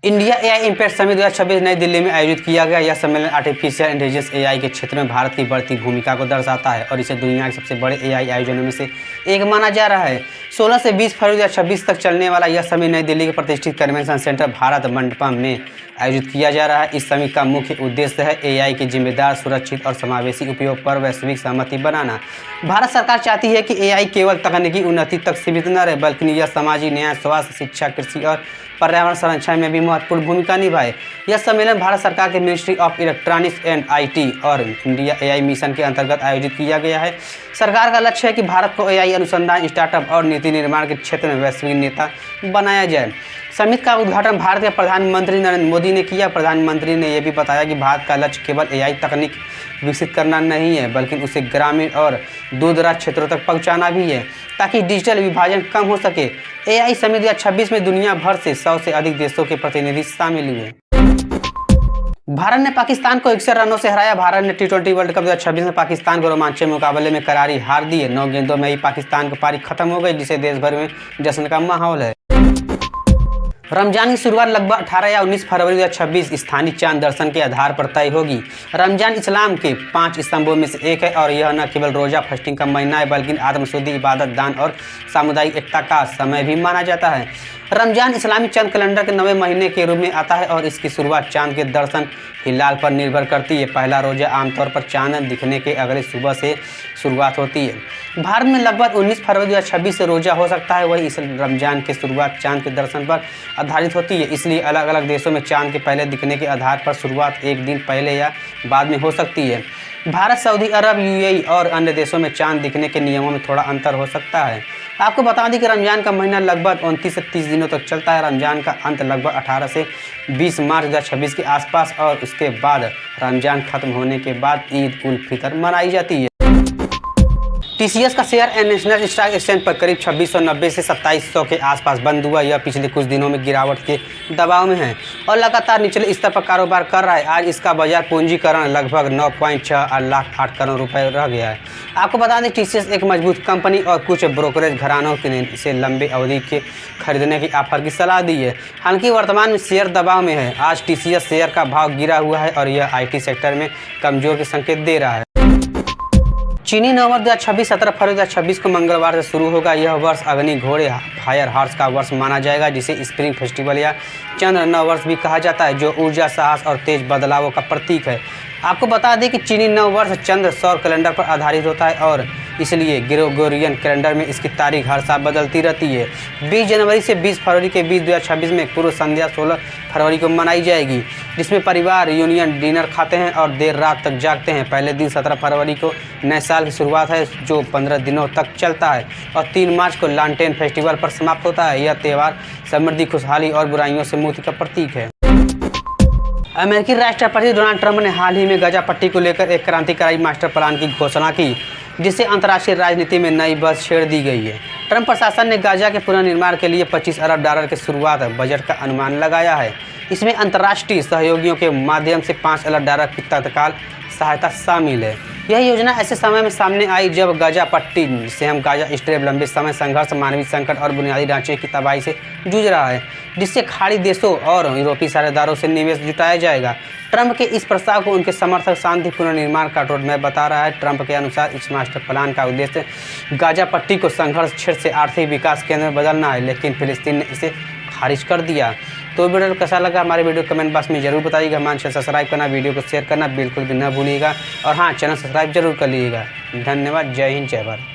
India AI impact summit 2026 नई दिल्ली में आयोजित किया गया। यह सम्मेलन आर्टिफिशियल इंटेलिजेंस एआई के क्षेत्र में भारत की बढ़ती भूमिका को दर्शाता है और इसे दुनिया के सबसे बड़े एआई आयोजनों में से एक माना जा रहा है। 16 से 20 फरवरी 2026 तक चलने वाला यह समिट नई दिल्ली के प्रतिष्ठित कन्वेंशन सेंटर भारत मंडपम में आयोजित किया जा रहा है। इस समिट का मुख्य उद्देश्य है एआई के जिम्मेदार, सुरक्षित और समावेशी उपयोग पर वैश्विक सहमति बनाना। भारत सरकार चाहती है कि एआई केवल तकनीकी उन्नति तक सीमित न रहे, बल्कि यह सामाजिक न्याय, स्वास्थ्य, शिक्षा, कृषि और पर्यावरण संरक्षण में भी महत्वपूर्ण भूमिका निभाए। यह सम्मेलन भारत सरकार के ministry of electronics and IT और इंडिया एआई मिशन के अंतर्गत आयोजित किया गया है। सरकार का लक्ष्य है कि भारत को एआई अनुसंधान, स्टार्टअप और नीति निर्माण के क्षेत्र में वैश्विक नेता बनाया जाए। समिट का उद्घाटन भारत के प्रधानमंत्री नरेंद्र मोदी ने किया। प्रधानमंत्री ने यह भी बताया कि भारत का लक्ष्य केवल एआई तकनीक विकसित करना नहीं है, बल्कि उसे ग्रामीण और दूर-दराज क्षेत्रों तक पहुंचाना भी है, ताकि डिजिटल विभाजन कम हो सके। एआई समिट 2026 में दुनिया भर से 100 से अधिक देशों के प्रतिनिधि शामिल हुए। भारत ने पाकिस्तान को 61 रनों से हराया। भारत ने टी20 वर्ल्ड कप 2026 में पाकिस्तान को रोमांचक मुकाबले में करारी हार दी है। 9 गेंदों में ही पाकिस्तान की पारी खत्म हो गई, जिससे देश भर में जश्न का माहौल है। रमजान की शुरुआत लगभग 18 या 19 फरवरी 2026 स्थानीय चांद दर्शन के आधार पर तय होगी। रमजान इस्लाम के 5 स्तंभों में से एक है और यह न केवल रोजा फास्टिंग का महीना है, बल्कि आत्मशुद्धि, इबादत, दान और सामुदायिक एकता का समय भी माना जाता है। रमजान इस्लामी चंद कैलेंडर के 9वें महीने के रूप में आता है और इसकी शुरुआत चांद के दर्शन हिलाल पर निर्भर करती है। पहला रोजा आमतौर पर चांद दिखने के अगले सुबह से शुरुआत होती है। भारत में लगभग 19 फरवरी 2026 से रोजा हो सकता है। वही इस रमजान की शुरुआत चांद के दर्शन पर आधारित होती है, इसलिए अलग अलग देशों में चांद के पहले दिखने के आधार पर शुरुआत एक दिन पहले या बाद में हो सकती है। भारत, सऊदी अरब, यूएई और अन्य देशों में चांद दिखने के नियमों में थोड़ा अंतर हो सकता है। आपको बता दें कि रमजान का महीना लगभग 29 से 30 दिनों तक चलता है। रमजान का अंत लगभग 18 से 20 मार्च 2026 के आसपास और उसके बाद रमजान खत्म होने के बाद ईद उल फितर मनाई जाती है। टीसीएस का शेयर नेशनल स्टॉक एक्सचेंज पर करीब 2690 से 2700 के आसपास बंद हुआ। यह पिछले कुछ दिनों में गिरावट के दबाव में है और लगातार निचले स्तर पर कारोबार कर रहा है। आज इसका बाजार पूंजीकरण लगभग 9.6 लाख 8 करोड़ रुपए रह गया है। आपको बता दें, टीसीएस एक मजबूत कंपनी और कुछ ब्रोकरेज घरानों ने इसे लंबे अवधि के खरीदने की ऑफर की सलाह दी है। हालांकि वर्तमान में शेयर दबाव में है। आज टीसीएस शेयर का भाव गिरा हुआ है और यह आईटी सेक्टर में कमजोर के संकेत दे रहा है। चीनी नववर्ष 2026 17 फरवरी 2026 को मंगलवार से शुरू होगा। यह वर्ष अग्नि घोड़े फायर हॉर्स का वर्ष माना जाएगा, जिसे स्प्रिंग फेस्टिवल या चंद्र नववर्ष भी कहा जाता है, जो ऊर्जा, साहस और तेज बदलावों का प्रतीक है। आपको बता दें कि चीनी नववर्ष चंद्र सौर कैलेंडर पर आधारित होता है और इसलिए ग्रेगोरियन कैलेंडर में इसकी तारीख हर साल बदलती रहती है। 20 जनवरी से 20 फरवरी के बीच 2026 में पूर्व संध्या 16 फरवरी को मनाई जाएगी, जिसमें परिवार यूनियन डिनर खाते हैं और देर रात तक जागते हैं। पहले दिन 17 फरवरी को नए साल की शुरुआत है, जो 15 दिनों तक चलता है और 3 मार्च को लालटेन फेस्टिवल पर समाप्त होता है। यह त्यौहार समृद्धि, खुशहाली और बुराइयों से मुक्ति का प्रतीक है। अमेरिकी राष्ट्रपति डोनाल्ड ट्रंप ने हाल ही में गाजा पट्टी को लेकर एक क्रांतिकारी मास्टर प्लान की घोषणा की, जिससे अंतर्राष्ट्रीय राजनीति में नई बस छेड़ दी गई है। ट्रंप प्रशासन ने गाजा के पुनर्निर्माण के लिए $25 अरब के शुरुआत बजट का अनुमान लगाया है। इसमें अंतर्राष्ट्रीय सहयोगियों के माध्यम से $5 अरब की तत्काल सहायता शामिल है। यह योजना ऐसे समय में सामने आई जब गाजा पट्टी, जिसे हम गाजा स्ट्रिप, लंबे समय संघर्ष, मानवीय संकट और बुनियादी ढांचे की तबाही से जूझ रहा है, जिससे खाड़ी देशों और यूरोपीय साझेदारों से निवेश जुटाया जाएगा। ट्रंप के इस प्रस्ताव को उनके समर्थक शांति पुनर्निर्माण का रोडमैप बता रहा है। ट्रंप के अनुसार इस मास्टर प्लान का उद्देश्य गाजा पट्टी को संघर्ष क्षेत्र से आर्थिक विकास केंद्र में बदलना है, लेकिन फिलिस्तीन ने इसे खारिज कर दिया। तो वीडियो कैसा लगा हमारे वीडियो कमेंट बॉक्स में जरूर बताइएगा। हमारे चैनल सब्सक्राइब करना, वीडियो को शेयर करना बिल्कुल भी न भूलिएगा और हाँ, चैनल सब्सक्राइब जरूर कर लीजिएगा। धन्यवाद। जय हिंद, जय भारत।